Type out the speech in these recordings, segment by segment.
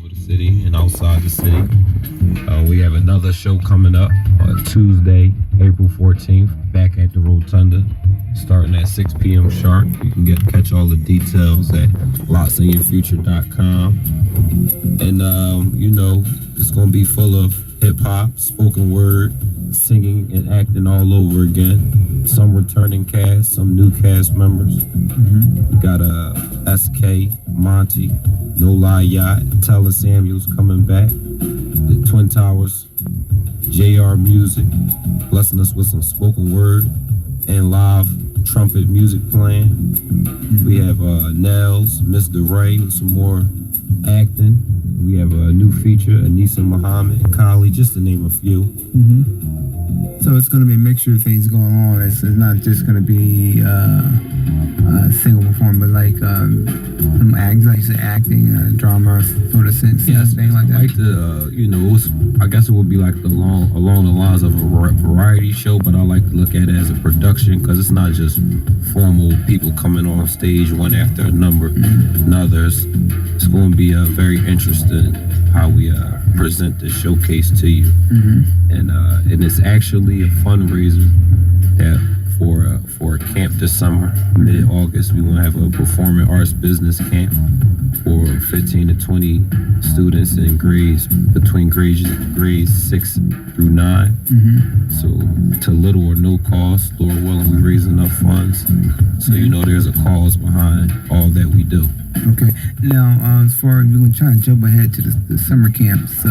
over the city and outside the city. We have another show coming up on Tuesday, April 14th, back at the Rotunda, starting at 6 p.m. sharp. You can catch all the details at locksinyourfuture.com. And, it's going to be full of hip-hop, spoken word, singing and acting all over again. Some returning cast, some new cast members. We got SK, Monty, No Lie Yacht, Teller Samuels coming back. The Twin Towers, JR Music, blessing us with some spoken word and live trumpet music playing. We have Nels, Mr. Ray with some more acting. We have a new feature, Anissa Muhammad, Kali, just to name a few. So it's going to be a mixture of things going on. It's not just going to be a single performance, but like some acting, drama, sort of thing like that. Like the, I guess it would be like along the lines of a variety show, but I like to look at it as a production because it's not just formal people coming on stage one after another. It's going to be very interesting how we present this showcase to you. And it's actually a fundraiser that for a camp this summer, mid-August. We're going to have a performing arts business camp for 15 to 20 students in between grades 6 through 9. So to little or no cost, Lord willing, we raise enough funds. So there's a cause behind all that we do. Okay. Now, as far as we're going to try to jump ahead to the summer camp, so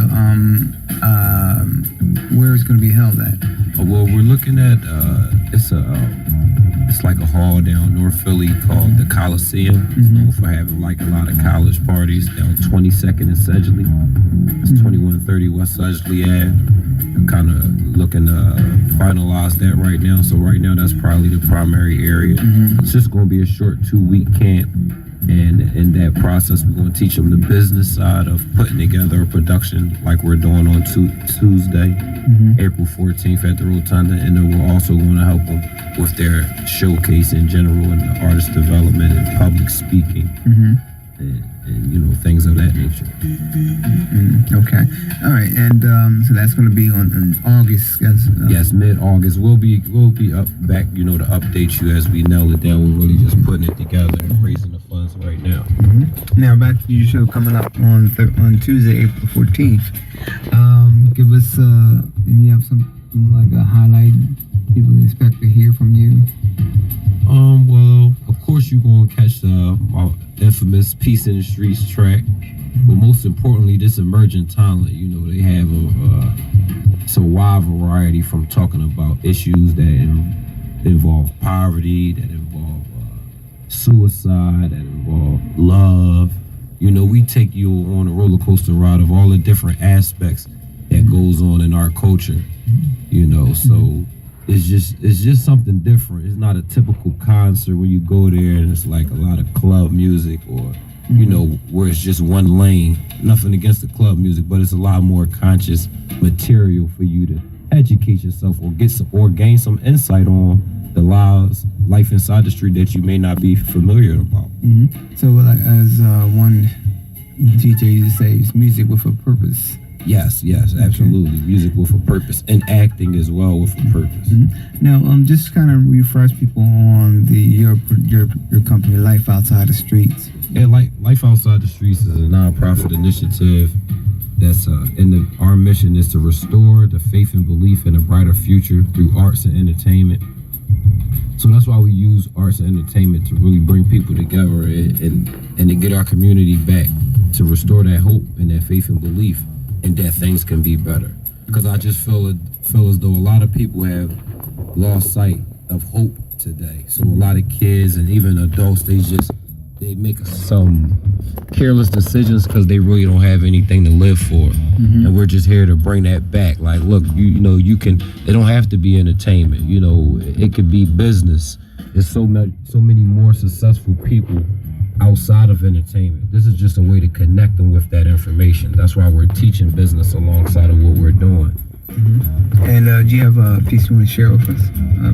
where is it going to be held at? Well, we're looking at it's like a hall down North Philly called the Coliseum. It's known for having like a lot of college parties down 22nd and Sedgley. It's 2130 West Sedgley Ave. I'm kind of looking to finalize that right now. So right now, that's probably the primary area. It's just going to be a short 2-week camp. And in that process, we're going to teach them the business side of putting together a production like we're doing on Tuesday, April 14th at the Rotunda. And then we're also going to help them with their showcase in general and the artist development and public speaking and things of that nature. Okay. All right. And so that's going to be on August. Yes, mid-August. We'll be up back, to update you as we nail it down. We're really just putting it together and raising the funds right now. Now back to your show coming up on Tuesday, April 14th. Give us, you have some like a highlight people expect to hear from you? Well, of course you're going to catch our infamous Peace in the Streets track. But most importantly, this emerging talent, they have it's a wide variety from talking about issues that involve poverty, that involve suicide, that involve love. We take you on a roller coaster ride of all the different aspects that goes on in our culture, so it's just something different. It's not a typical concert where you go there and it's like a lot of club music or where it's just one lane. Nothing against the club music, but it's a lot more conscious material for you to educate yourself or gain some insight on the life inside the street that you may not be familiar about. So like as one DJ used to say, it's music with a purpose. Yes, absolutely. Okay. Music with a purpose and acting as well with a purpose. Now, just kind of refresh people on your company, Life Outside the Streets. Yeah, Life Outside the Streets is a nonprofit initiative that's our mission is to restore the faith and belief in a brighter future through arts and entertainment. So that's why we use arts and entertainment to really bring people together and to get our community back, to restore that hope and that faith and belief, and that things can be better. Because I just feel as though a lot of people have lost sight of hope today. So a lot of kids and even adults, they make some careless decisions because they really don't have anything to live for. And we're just here to bring that back. Like, look, you can. It don't have to be entertainment. It could be business. There's so many more successful people outside of entertainment. This is just a way to connect them with that information. That's why we're teaching business alongside of what we're doing. And do you have a piece you want to share with us?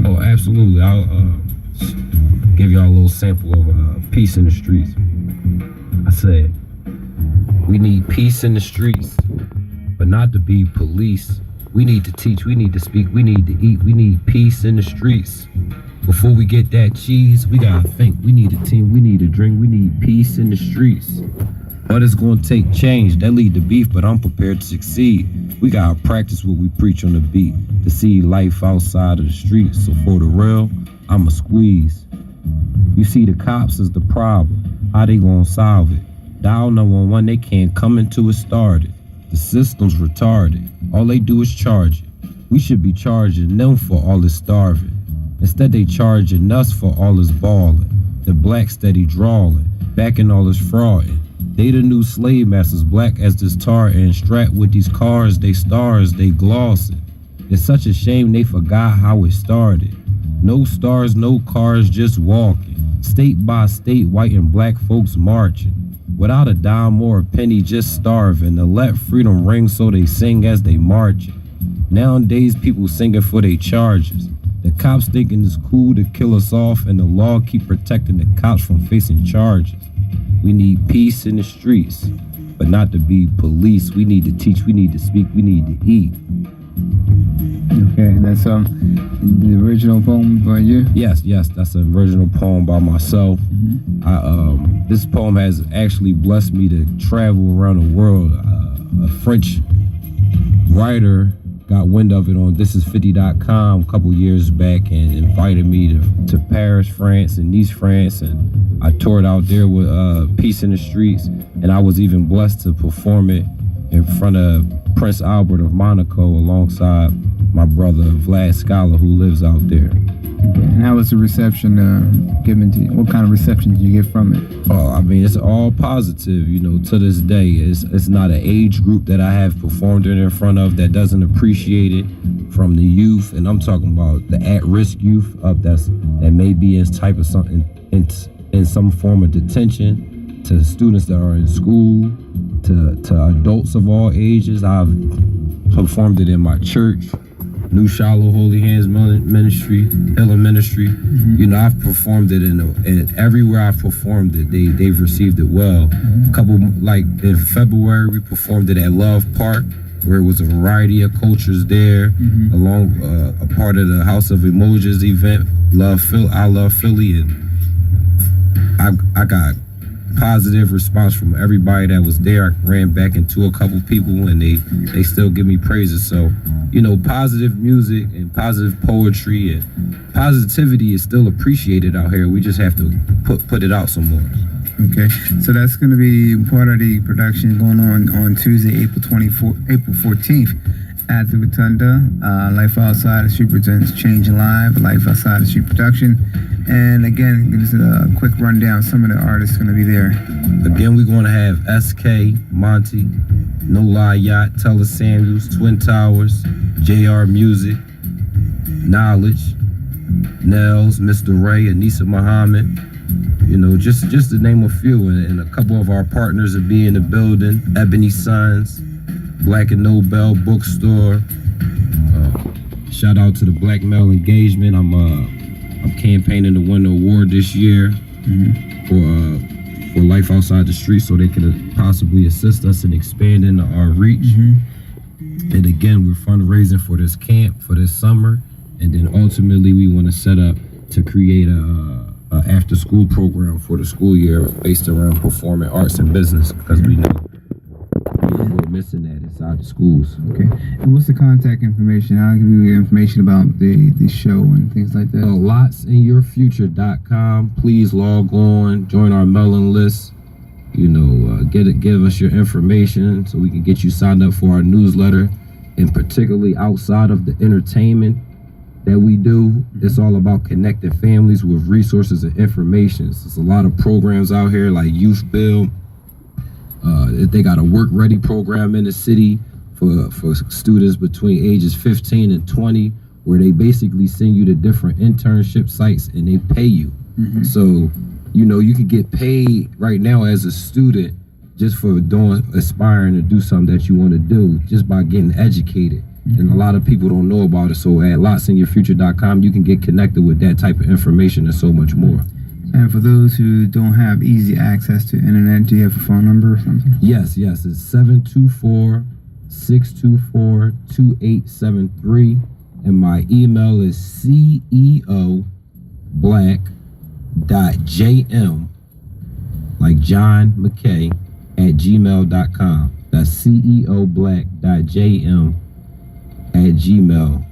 Oh, absolutely. I'll give y'all a little sample of Peace in the Streets. I said, We need peace in the streets, but not to be police. We need to teach, we need to speak, we need to eat, we need peace in the streets. Before we get that cheese, we gotta think. We need a team, we need a drink, we need peace in the streets. But it's gonna take change, that lead to beef, but I'm prepared to succeed. We gotta practice what we preach on the beat, to see life outside of the streets. So for the real, I'ma squeeze. You see, the cops is the problem. How they gonna solve it? Dial 911, they can't come until it's started. The system's retarded. All they do is charge it. We should be charging them for all this starving. Instead, they charging us for all this balling. The black steady drawling, backing all this frauding. They the new slave masters, black as this tar and strapped with these cars, they stars, they glossing. It's such a shame they forgot how it started. No stars, no cars, just walking. State by state, white and black folks marching. Without a dime or a penny, just starving. To let freedom ring so they sing as they marching. Nowadays, people singing for their charges. The cops thinking it's cool to kill us off, and the law keep protecting the cops from facing charges. We need peace in the streets, but not to be police. We need to teach, we need to speak, we need to eat. Okay, that's the original poem by you? Yes, that's an original poem by myself. This poem has actually blessed me to travel around the world. A French writer got wind of it on thisis50.com a couple years back and invited me to Paris, France, and Nice, France, and I toured out there with Peace in the Streets, and I was even blessed to perform it in front of Prince Albert of Monaco alongside my brother Vlad Scholar, who lives out there. Okay. And how was the reception given to you? What kind of reception did you get from it? Oh, I mean, it's all positive, you know, to this day. It's not an age group that I have performed it in front of that doesn't appreciate it, from the youth, and I'm talking about the at-risk youth that may be in type of something in some form of detention, to students that are in school, to adults of all ages. I've performed it in my church, New Shiloh Holy Hands Ministry, Healing Ministry. You know, I've performed it in everywhere I've performed it, they've received it well. A couple, like in February, we performed it at Love Park, where it was a variety of cultures there, along a part of the House of Emojis event, I Love Philly, and I got positive response from everybody that was there. I ran back into a couple people, and they still give me praises. So, you know, positive music and positive poetry and positivity is still appreciated out here. We just have to put it out some more. Okay, so that's going to be part of the production going on Tuesday, April 14th at the Rotunda. Life Outside the Street presents Changing Live, Life Outside the Street production. And again, give us a quick rundown. Some of the artists going to be there. Again, we're going to have SK, Monty, No Lie Yacht, Teller Samuels, Twin Towers, JR Music, Knowledge, Nels, Mr. Ray, Anissa Muhammad. You know, just to name a few, and a couple of our partners will be in the building. Ebony Sons, Black and Nobel Bookstore. Shout out to the Black Male Engagement. I'm campaigning to win the award this year for Life Outside the Street, so they can possibly assist us in expanding our reach. And again, we're fundraising for this camp for this summer, and then ultimately we want to set up to create a after-school program for the school year based around performing arts and business, because we know we're missing that inside the schools. Okay, and what's the contact information? I'll give you information about the show and things like that. Lotsinyourfuture.com. Please log on, join our mailing list. You know, give us your information so we can get you signed up for our newsletter. And particularly outside of the entertainment that we do, it's all about connecting families with resources and information. So there's a lot of programs out here like Youth Build. They got a work ready program in the city for students between ages 15 and 20, where they basically send you to different internship sites and they pay you. So, you know, you could get paid right now as a student just for aspiring to do something that you want to do, just by getting educated. And a lot of people don't know about it. So at lotsinyourfuture.com, you can get connected with that type of information and so much more. And for those who don't have easy access to internet, do you have a phone number or something? Yes, it's 724-624-2873. And my email is ceoblack.jm, like John McKay, @gmail.com. That's ceoblack.jm @gmail.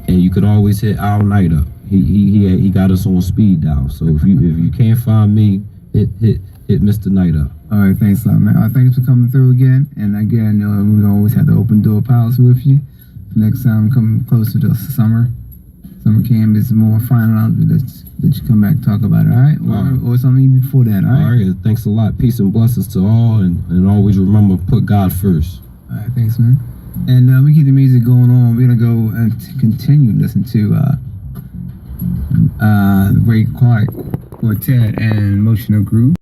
And you can always hit Al Knight up. He got us on speed dial. So if you can't find me, hit Mr. Knight up. All right, thanks a lot, man. Thanks for coming through again. And again, we always have the open door policy with you. Next time, come closer to summer camp is more final that you come back and talk about it, all right? Or something even before that, all right? All right, thanks a lot. Peace and blessings to all, and always remember, put God first. All right, thanks, man. And we keep the music going on. We're going to go and continue to listen to Ray Clark Quartet and Emotional Groove.